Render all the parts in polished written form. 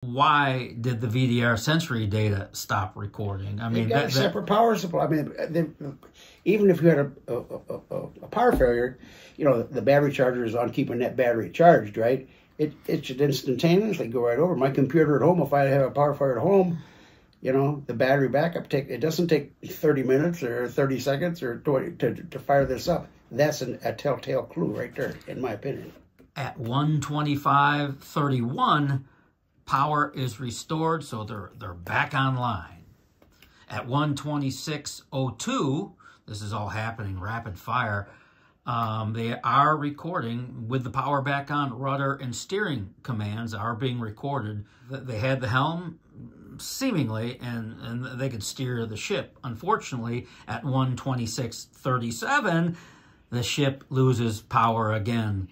Why did the VDR sensory data stop recording? I mean, got a separate power supply. I mean, even if you had a power failure, you know, the battery charger is on keeping that battery charged, right? It should instantaneously go right over. My computer at home, if I have a power failure at home, you know, the battery backup it doesn't take 30 minutes or 30 seconds or 20 to fire this up. That's a telltale clue right there, in my opinion. At 1:25:31, power is restored, so they're back online. At 1:26:02, this is all happening rapid fire. They are recording with the power back on. Rudder and steering commands are being recorded. They had the helm seemingly, and they could steer the ship. Unfortunately, at 1:26:37, the ship loses power again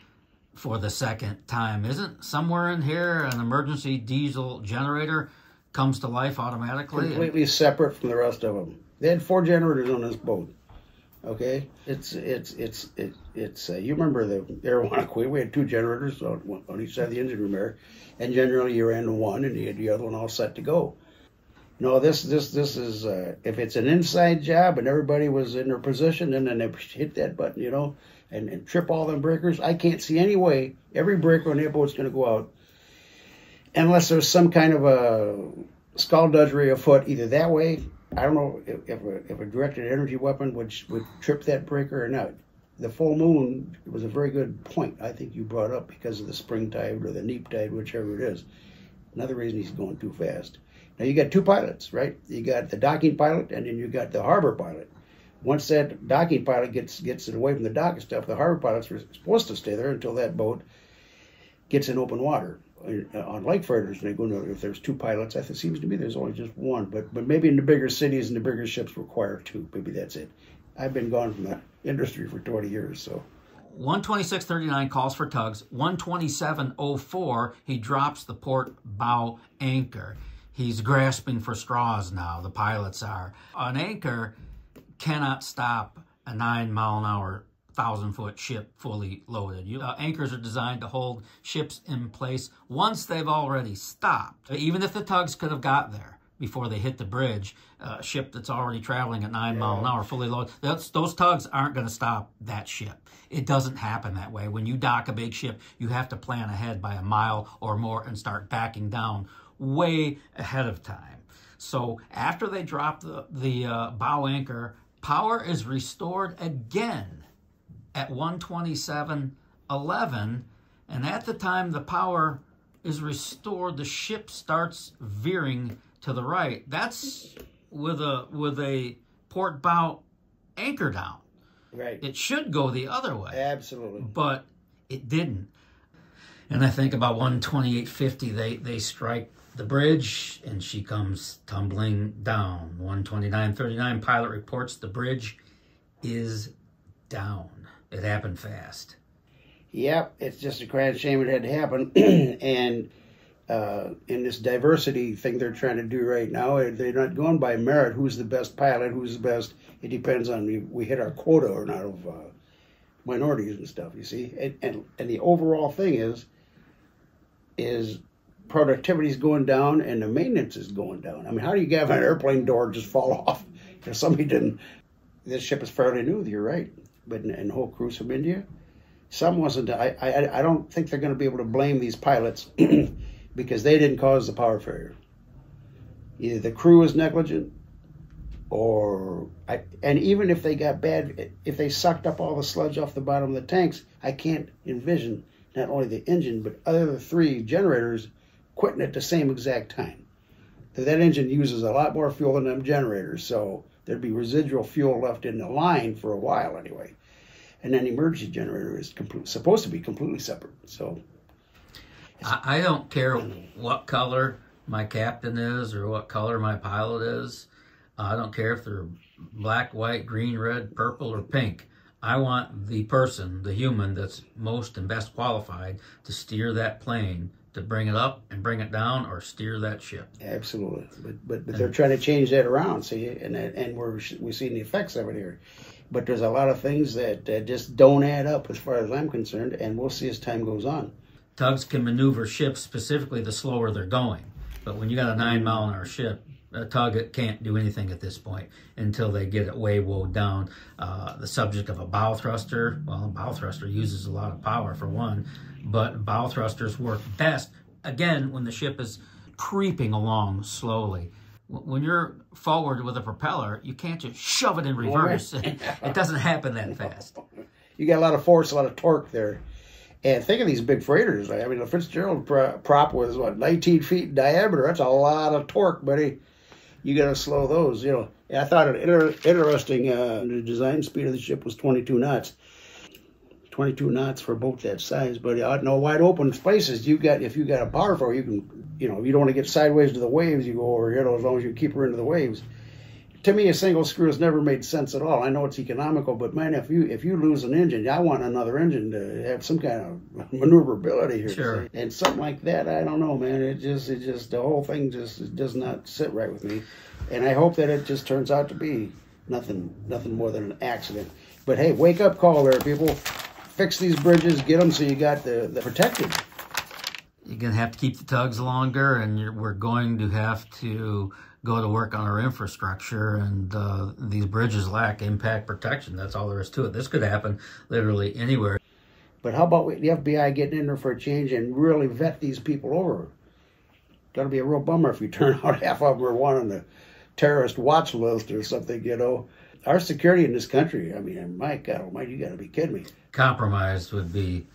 for the second time. Isn't somewhere in here an emergency diesel generator comes to life automatically? Completely separate from the rest of them. They had 4 generators on this boat. Okay, it's you remember the Arowana Queen? We had 2 generators on each side of the engine room there, and generally you ran one and you had the other one all set to go. No, this is if it's an inside job and everybody was in their position and then they hit that button, you know, and trip all them breakers. I can't see any way every breaker on that boat's going to go out unless there's some kind of a skullduggery afoot, either that way. I don't know if a directed energy weapon would trip that breaker or not. The full moon was a very good point I think you brought up because of the spring tide or the neap tide, whichever it is. Another reason he's going too fast. Now you got 2 pilots, right? You got the docking pilot and then you got the harbor pilot. Once that docking pilot gets it away from the dock and stuff, the harbor pilots were supposed to stay there until that boat gets in open water. On light freighters, they go if there's 2 pilots. It seems to me there's only just 1, but maybe in the bigger cities and the bigger ships require 2. Maybe that's it. I've been gone from the industry for 20 years, so. 1:26:39 calls for tugs. 1:27:04, he drops the port bow anchor. He's grasping for straws now, the pilots are. An anchor cannot stop a 9-mile-an-hour 1,000-foot ship fully loaded. Anchors are designed to hold ships in place once they've already stopped. Even if the tugs could have got there before they hit the bridge, a ship that's already traveling at 9 miles an hour fully loaded, those tugs aren't going to stop that ship. It doesn't happen that way. When you dock a big ship, you have to plan ahead by a mile or more and start backing down way ahead of time. So after they drop the bow anchor, power is restored again at 1:27:11, and at the time the power is restored, the ship starts veering to the right. That's with a port bow anchor down. Right. It should go the other way. Absolutely. But it didn't. And I think about 1:28:50, they strike the bridge, and she comes tumbling down. 1:29:39, pilot reports the bridge is down. It happened fast. Yep, it's just a grand shame it had to happen. And in this diversity thing they're trying to do right now, they're not going by merit. Who's the best pilot? Who's the best? It depends on if we hit our quota or not of minorities and stuff. You see, and the overall thing is productivity is going down and the maintenance is going down. I mean, how do you have an airplane door just fall off if somebody didn't? This ship is fairly new. You're right. But in the whole cruise from India, some wasn't. I don't think they're going to be able to blame these pilots because they didn't cause the power failure. Either the crew is negligent, and even if they got bad, if they sucked up all the sludge off the bottom of the tanks, I can't envision not only the engine but other 3 generators quitting at the same exact time. That engine uses a lot more fuel than them generators, so there'd be residual fuel left in the line for a while anyway. And then the emergency generator is supposed to be completely separate. So I don't care what color my captain is or what color my pilot is. I don't care if they're black, white, green, red, purple, or pink. I want the person, the human, that's most and best qualified to steer that plane, to bring it up and bring it down, or steer that ship. Absolutely, but they're trying to change that around. See, and we're seeing the effects of it here. But there's a lot of things that just don't add up as far as I'm concerned, and we'll see as time goes on. Tugs can maneuver ships, specifically the slower they're going. But when you got a 9-mile-an-hour ship, a tug can't do anything at this point until they get it way woed down. The subject of a bow thruster, well, a bow thruster uses a lot of power for one, but bow thrusters work best, again, when the ship is creeping along slowly. When you're forward with a propeller, you can't just shove it in reverse. It doesn't happen that fast. You got a lot of force, a lot of torque there. And think of these big freighters. I mean, the Fitzgerald prop was, what, 19 feet in diameter. That's a lot of torque, buddy. You got to slow those, you know. I thought it interesting, the design speed of the ship was 22 knots. 22 knots for a boat that size, but out in no wide open spaces, if you got a power for, you can, you know, you don't want to get sideways to the waves, you go over, you know, as long as you keep her into the waves. To me, a single screw has never made sense at all. I know it's economical, but man, if you lose an engine, I want another engine to have some kind of maneuverability here. Sure. And something like that, I don't know, man. It just the whole thing just does not sit right with me. And I hope that it just turns out to be nothing more than an accident. But hey, wake up call there, people. Fix these bridges, get them so you got the protected. You're going to have to keep the tugs longer, and we're going to have to go to work on our infrastructure, and these bridges lack impact protection. That's all there is to it. This could happen literally anywhere. But how about the FBI getting in there for a change and really vet these people over? Got to be a real bummer if you turn out half of them are one on the terrorist watch list or something, you know. Our security in this country, I mean, my God almighty, you got to be kidding me. Compromised would be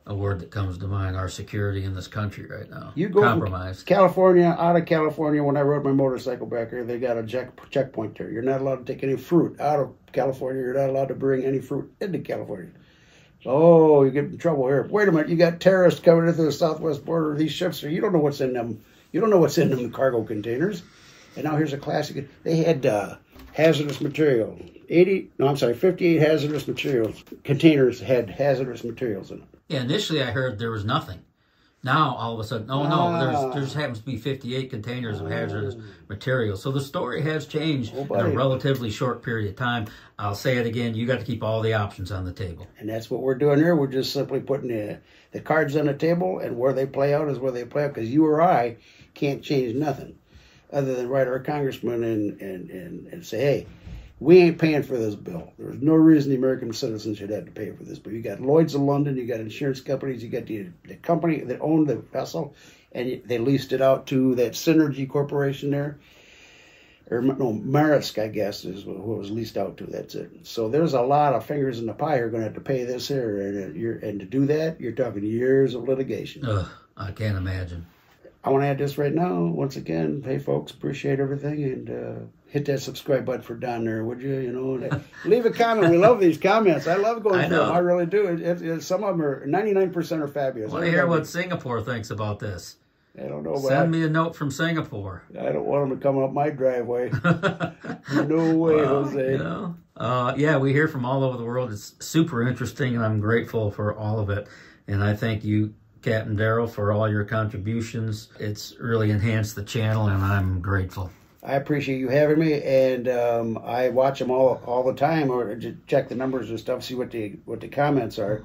a word that comes to mind. Our security in this country right now. You go compromised. California, out of California, when I rode my motorcycle back here, they got a checkpoint there. You're not allowed to take any fruit out of California. You're not allowed to bring any fruit into California. Oh, you get in trouble here. Wait a minute, you got terrorists coming into the southwest border of these ships. So you don't know what's in them. You don't know what's in them cargo containers. And now here's a classic. They had hazardous material. 58 hazardous materials. Containers had hazardous materials in them. Yeah, initially I heard there was nothing. Now, all of a sudden, oh no, there just happens to be 58 containers of hazardous materials. So the story has changed in a relatively short period of time. I'll say it again, you got to keep all the options on the table. And that's what we're doing here. We're just simply putting the cards on the table, and where they play out is where they play out, because you or I can't change nothing other than write our congressman and say, hey, we ain't paying for this bill. There's no reason the American citizens should have to pay for this bill. You got Lloyd's of London, you got insurance companies, you got the company that owned the vessel, and they leased it out to that Synergy Corporation there. Or no, Maersk, I guess, is who it was leased out to. That's it. So there's a lot of fingers in the pie who are going to have to pay this here. And to do that, you're talking years of litigation. Ugh, I can't imagine. I want to add this right now. Once again, hey, folks, appreciate everything. And hit that subscribe button for Don there, would you? You know, leave a comment. We love these comments. I love going through them. I really do. Some of them are 99% are fabulous. I want to hear what Singapore thinks about this. I don't know. Send me a note from Singapore. I don't want them to come up my driveway. No way, Jose. You know, yeah, we hear from all over the world. It's super interesting, and I'm grateful for all of it. And I thank you, Captain Darrell, for all your contributions. It's really enhanced the channel, and I'm grateful. I appreciate you having me, and I watch them all the time, or just check the numbers and stuff, see what the comments are.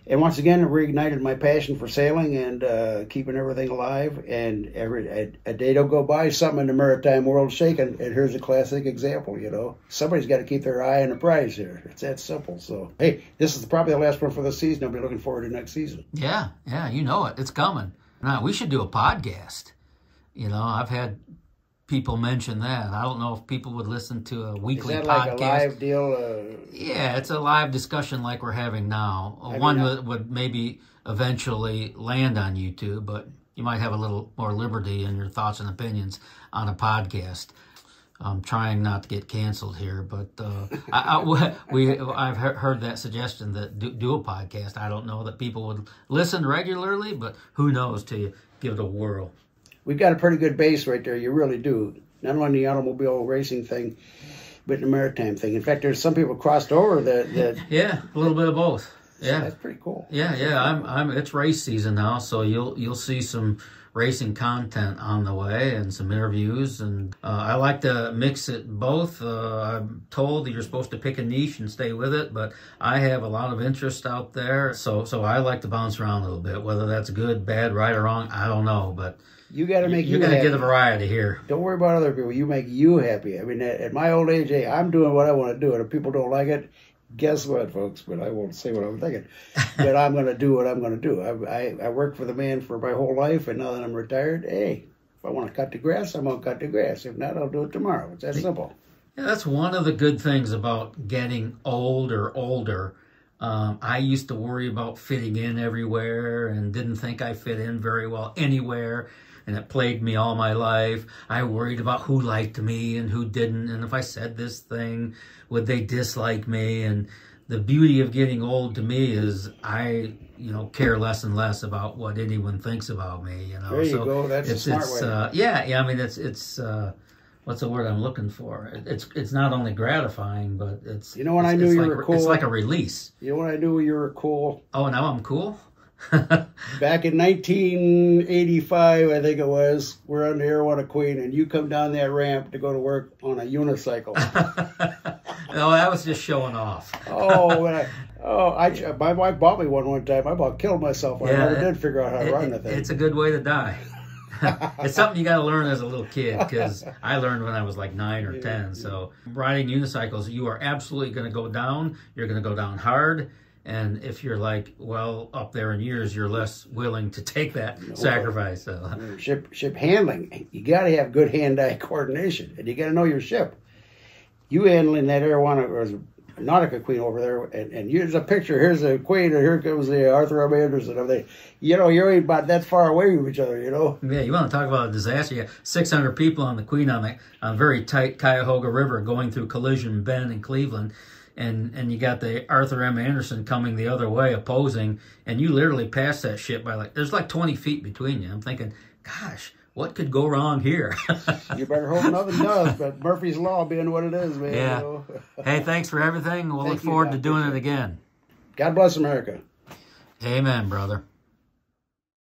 And once again, it reignited my passion for sailing and keeping everything alive. And a day don't go by, something in the maritime world shaking. And here's a classic example, you know. Somebody's got to keep their eye on the prize here. It's that simple. So, hey, this is probably the last one for the season. I'll be looking forward to next season. Yeah, you know it. It's coming. Now, we should do a podcast. You know, I've had people mention that. I don't know if people would listen to a weekly podcast. Is that like a live deal? Yeah, it's a live discussion like we're having now. One would maybe eventually land on YouTube, but you might have a little more liberty in your thoughts and opinions on a podcast. I'm trying not to get canceled here, but I've heard that suggestion that do a podcast. I don't know that people would listen regularly, but who knows till you give it a whirl. We've got a pretty good base right there. You really do. Not only the automobile racing thing, but the maritime thing. In fact, there's some people crossed over that yeah, a little bit of both. Yeah, so that's pretty cool. Yeah. It's race season now, so you'll see some racing content on the way and some interviews. And I like to mix it both. I'm told that you're supposed to pick a niche and stay with it, but I have a lot of interest out there, so I like to bounce around a little bit. Whether that's good, bad, right, or wrong, I don't know, but You got to make you happy. You're going to get a variety here. Don't worry about other people. You make you happy. I mean, at my old age, hey, I'm doing what I want to do. And if people don't like it, guess what, folks? But I won't say what I'm thinking. But I'm going to do what I'm going to do. I worked for the man for my whole life, and now that I'm retired, hey, if I want to cut the grass, I'm going to cut the grass. If not, I'll do it tomorrow. It's that simple. Yeah, that's one of the good things about getting older. I used to worry about fitting in everywhere and didn't think I fit in very well anywhere. And it plagued me all my life. I worried about who liked me and who didn't. And if I said this thing, would they dislike me? And the beauty of getting old to me is I, care less and less about what anyone thinks about me. There you go. That's a smart way. Yeah. I mean, it's what's the word I'm looking for? It's not only gratifying, but it's. You know when I knew you were cool? It's like a release. You know when I knew you were cool? Oh, now I'm cool? Back in 1985, I think it was, we're on the Arowana Queen, and you come down that ramp to go to work on a unicycle. No, that was just showing off. My wife bought me one time. I about killed myself. I never did figure out how to run the thing. It's a good way to die. It's something you got to learn as a little kid, because I learned when I was like 9 or 10. So riding unicycles, you are absolutely going to go down. You're going to go down hard. And if you're like, well, up there in years, you're less willing to take that sacrifice. So. Ship handling, you got to have good hand-eye coordination, and you got to know your ship. You handling that Arowana or Nautica Queen over there, and here's a picture. Here's the Queen, and here comes the Arthur M. Anderson. Everything. You ain't about that far away from each other. Yeah, you want to talk about a disaster? You got 600 people on the Queen on a very tight Cuyahoga River going through Collision Bend in Cleveland. And you got the Arthur M. Anderson coming the other way, opposing, and you literally pass that ship by there's like 20 feet between you. I'm thinking, gosh, what could go wrong here? You better hope nothing does, but Murphy's Law being what it is, man. Yeah. Hey, thanks for everything. We'll look forward to doing it again. God bless America. Amen, brother.